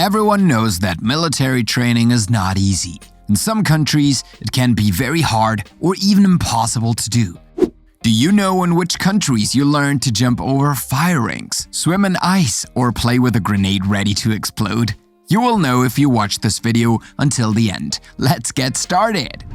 Everyone knows that military training is not easy. In some countries, it can be very hard or even impossible to do. Do you know in which countries you learn to jump over fire rings, swim in ice, or play with a grenade ready to explode? You will know if you watch this video until the end. Let's get started!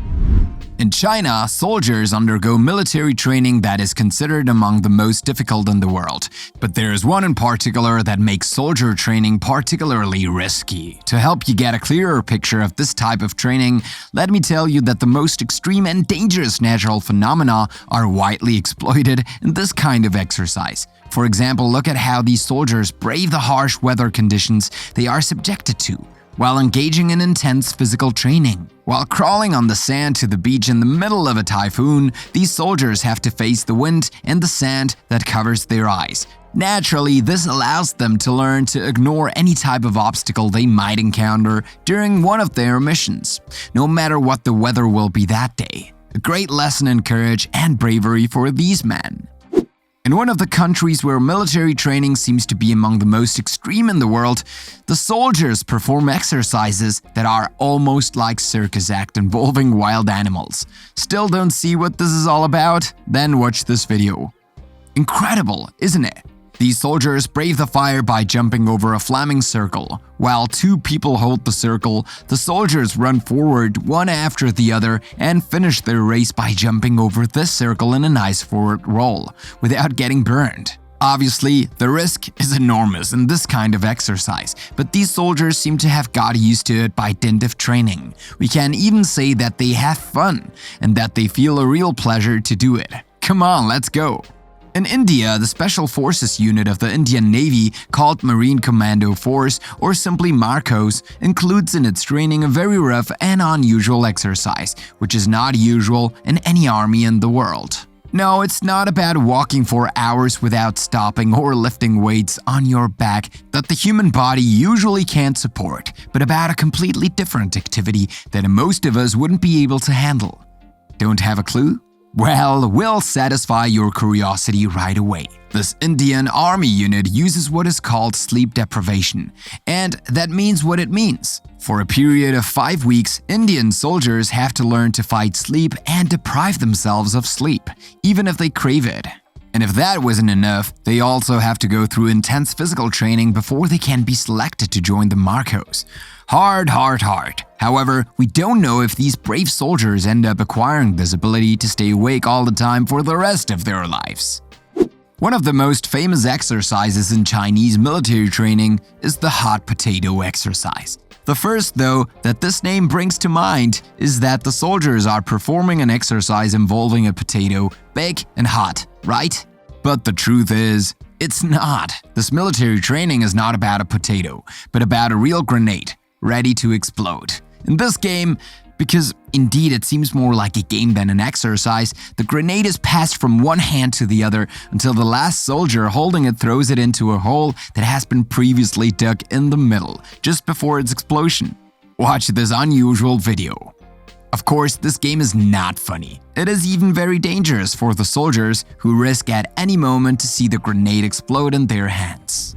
In China, soldiers undergo military training that is considered among the most difficult in the world. But there is one in particular that makes soldier training particularly risky. To help you get a clearer picture of this type of training, let me tell you that the most extreme and dangerous natural phenomena are widely exploited in this kind of exercise. For example, look at how these soldiers brave the harsh weather conditions they are subjected to, while engaging in intense physical training. While crawling on the sand to the beach in the middle of a typhoon, these soldiers have to face the wind and the sand that covers their eyes. Naturally, this allows them to learn to ignore any type of obstacle they might encounter during one of their missions, no matter what the weather will be that day. A great lesson in courage and bravery for these men. In one of the countries where military training seems to be among the most extreme in the world, the soldiers perform exercises that are almost like circus act involving wild animals. Still don't see what this is all about? Then watch this video. Incredible, isn't it? These soldiers brave the fire by jumping over a flaming circle. While two people hold the circle, the soldiers run forward one after the other and finish their race by jumping over this circle in a nice forward roll, without getting burned. Obviously, the risk is enormous in this kind of exercise, but these soldiers seem to have got used to it by dint of training. We can even say that they have fun, and that they feel a real pleasure to do it. Come on, let's go! In India, the Special Forces unit of the Indian Navy, called Marine Commando Force or simply Marcos, includes in its training a very rough and unusual exercise, which is not usual in any army in the world. No, it's not about walking for hours without stopping or lifting weights on your back that the human body usually can't support, but about a completely different activity that most of us wouldn't be able to handle. Don't have a clue? Well, we'll satisfy your curiosity right away. This Indian Army unit uses what is called sleep deprivation, and that means what it means. For a period of 5 weeks, Indian soldiers have to learn to fight sleep and deprive themselves of sleep, even if they crave it. And if that wasn't enough, they also have to go through intense physical training before they can be selected to join the Marcos. Hard. However, we don't know if these brave soldiers end up acquiring this ability to stay awake all the time for the rest of their lives. One of the most famous exercises in Chinese military training is the hot potato exercise. The first, though, that this name brings to mind is that the soldiers are performing an exercise involving a potato, big and hot, right? But the truth is, it's not. This military training is not about a potato, but about a real grenade, ready to explode. In this game, because indeed it seems more like a game than an exercise, the grenade is passed from one hand to the other until the last soldier holding it throws it into a hole that has been previously dug in the middle, just before its explosion. Watch this unusual video. Of course, this game is not funny. It is even very dangerous for the soldiers who risk at any moment to see the grenade explode in their hands.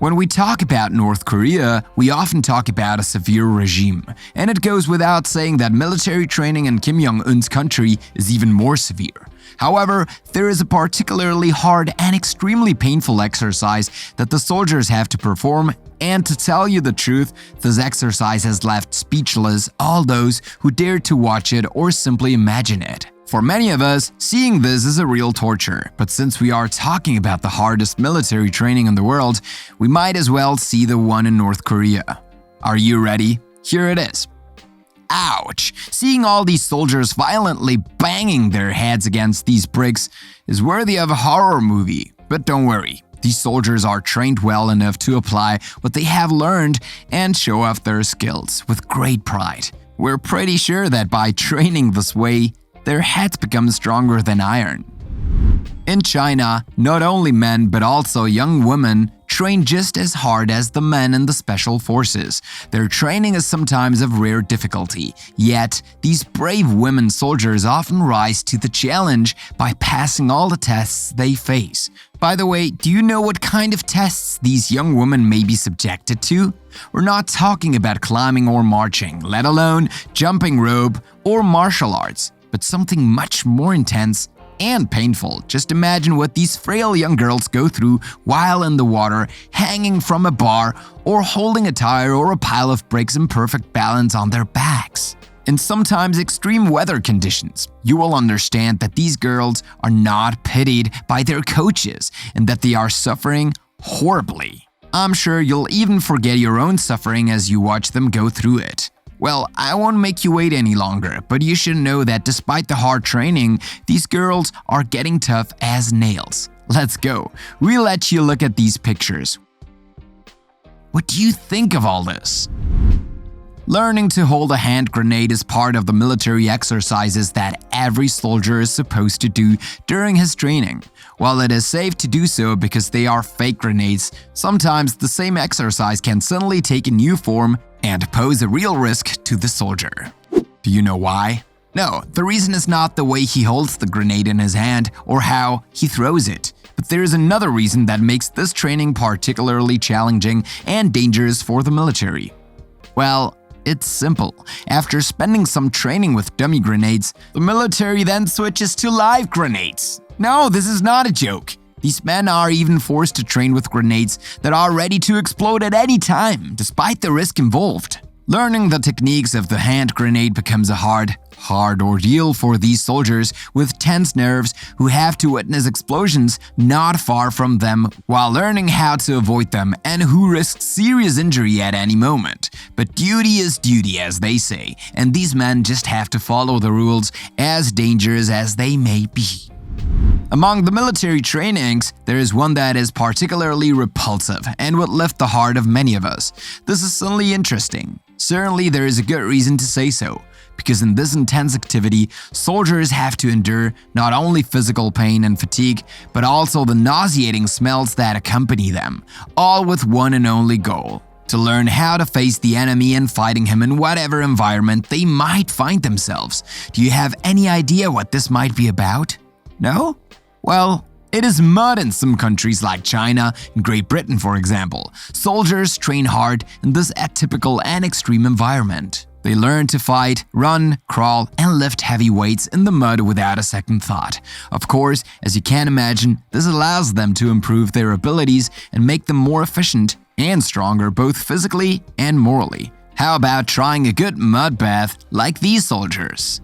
When we talk about North Korea, we often talk about a severe regime, and it goes without saying that military training in Kim Jong-un's country is even more severe. However, there is a particularly hard and extremely painful exercise that the soldiers have to perform, and to tell you the truth, this exercise has left speechless all those who dared to watch it or simply imagine it. For many of us, seeing this is a real torture, but since we are talking about the hardest military training in the world, we might as well see the one in North Korea. Are you ready? Here it is. Ouch! Seeing all these soldiers violently banging their heads against these bricks is worthy of a horror movie. But don't worry, these soldiers are trained well enough to apply what they have learned and show off their skills with great pride. We're pretty sure that by training this way, their heads become stronger than iron. In China, not only men but also young women train just as hard as the men in the special forces. Their training is sometimes of rare difficulty, yet these brave women soldiers often rise to the challenge by passing all the tests they face. By the way, do you know what kind of tests these young women may be subjected to? We're not talking about climbing or marching, let alone jumping rope or martial arts, but something much more intense and painful. Just imagine what these frail young girls go through while in the water, hanging from a bar, or holding a tire or a pile of bricks in perfect balance on their backs. In sometimes extreme weather conditions, you will understand that these girls are not pitied by their coaches and that they are suffering horribly. I'm sure you'll even forget your own suffering as you watch them go through it. Well, I won't make you wait any longer, but you should know that despite the hard training, these girls are getting tough as nails. Let's go. We'll let you look at these pictures. What do you think of all this? Learning to hold a hand grenade is part of the military exercises that every soldier is supposed to do during his training. While it is safe to do so because they are fake grenades, sometimes the same exercise can suddenly take a new form and pose a real risk to the soldier. Do you know why? No, the reason is not the way he holds the grenade in his hand or how he throws it. But there is another reason that makes this training particularly challenging and dangerous for the military. Well, it's simple. After spending some training with dummy grenades, the military then switches to live grenades. No, this is not a joke. These men are even forced to train with grenades that are ready to explode at any time, despite the risk involved. Learning the techniques of the hand grenade becomes a hard ordeal for these soldiers with tense nerves who have to witness explosions not far from them while learning how to avoid them and who risk serious injury at any moment. But duty is duty, as they say, and these men just have to follow the rules, as dangerous as they may be. Among the military trainings, there is one that is particularly repulsive and would lift the heart of many of us. This is suddenly interesting. Certainly, there is a good reason to say so, because in this intense activity, soldiers have to endure not only physical pain and fatigue, but also the nauseating smells that accompany them, all with one and only goal: to learn how to face the enemy and fighting him in whatever environment they might find themselves. Do you have any idea what this might be about? No? Well, it is mud in some countries like China and Great Britain, for example. Soldiers train hard in this atypical and extreme environment. They learn to fight, run, crawl, and lift heavy weights in the mud without a second thought. Of course, as you can imagine, this allows them to improve their abilities and make them more efficient and stronger both physically and morally. How about trying a good mud bath like these soldiers?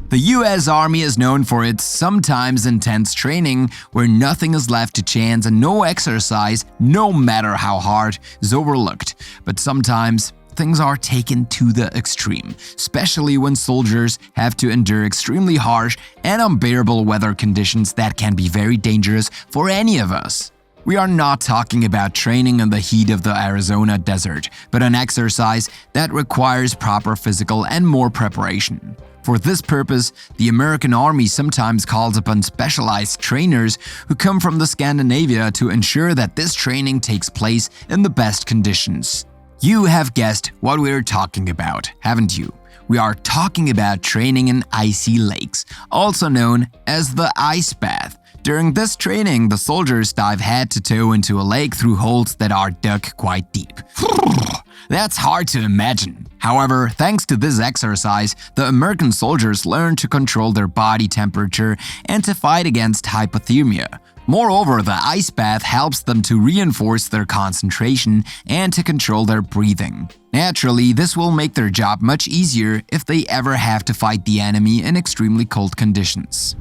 The US Army is known for its sometimes intense training where nothing is left to chance and no exercise, no matter how hard, is overlooked. But sometimes things are taken to the extreme, especially when soldiers have to endure extremely harsh and unbearable weather conditions that can be very dangerous for any of us. We are not talking about training in the heat of the Arizona desert, but an exercise that requires proper physical and more preparation. For this purpose, the American Army sometimes calls upon specialized trainers who come from the Scandinavia to ensure that this training takes place in the best conditions. You have guessed what we're talking about, haven't you? We are talking about training in icy lakes, also known as the ice bath. During this training, the soldiers dive head to toe into a lake through holes that are dug quite deep. That's hard to imagine. However, thanks to this exercise, the American soldiers learn to control their body temperature and to fight against hypothermia. Moreover, the ice bath helps them to reinforce their concentration and to control their breathing. Naturally, this will make their job much easier if they ever have to fight the enemy in extremely cold conditions.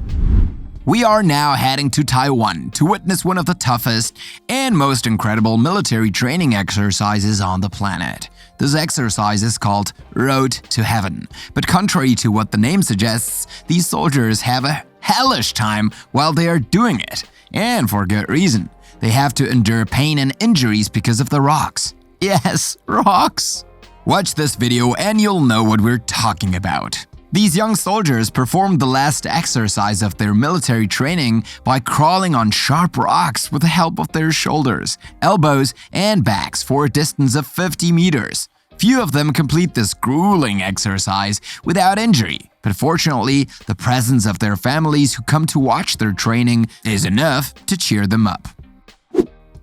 We are now heading to Taiwan to witness one of the toughest and most incredible military training exercises on the planet. This exercise is called Road to Heaven, but contrary to what the name suggests, these soldiers have a hellish time while they are doing it, and for good reason. They have to endure pain and injuries because of the rocks. Yes, rocks! Watch this video and you'll know what we're talking about. These young soldiers performed the last exercise of their military training by crawling on sharp rocks with the help of their shoulders, elbows, and backs for a distance of 50 meters. Few of them complete this grueling exercise without injury, But fortunately, the presence of their families who come to watch their training is enough to cheer them up.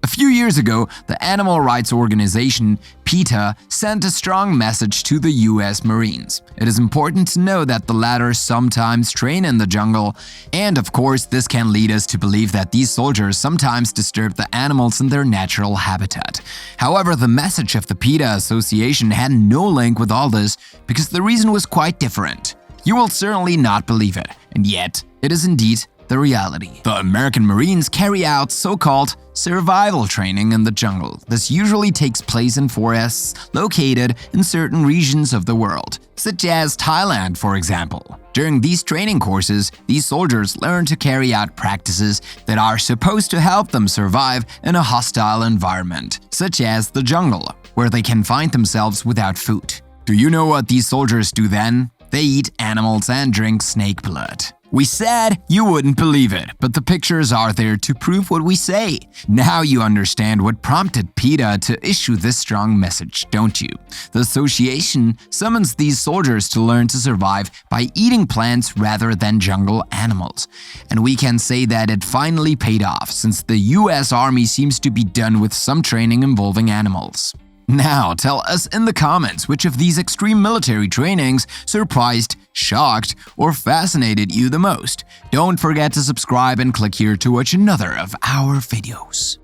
A few years ago, the animal rights organization PETA sent a strong message to the US Marines. It is important to know that the latter sometimes train in the jungle, and of course, this can lead us to believe that these soldiers sometimes disturb the animals in their natural habitat. However, the message of the PETA Association had no link with all this because the reason was quite different. You will certainly not believe it, and yet, it is indeed the reality. The American Marines carry out so-called survival training in the jungle. This usually takes place in forests located in certain regions of the world, such as Thailand, for example. During these training courses, these soldiers learn to carry out practices that are supposed to help them survive in a hostile environment, such as the jungle, where they can find themselves without food. Do you know what these soldiers do then? They eat animals and drink snake blood. We said you wouldn't believe it, but the pictures are there to prove what we say. Now you understand what prompted PETA to issue this strong message, don't you? The association summons these soldiers to learn to survive by eating plants rather than jungle animals. And we can say that it finally paid off, since the US Army seems to be done with some training involving animals. Now, tell us in the comments which of these extreme military trainings surprised, shocked, or fascinated you the most. Don't forget to subscribe and click here to watch another of our videos.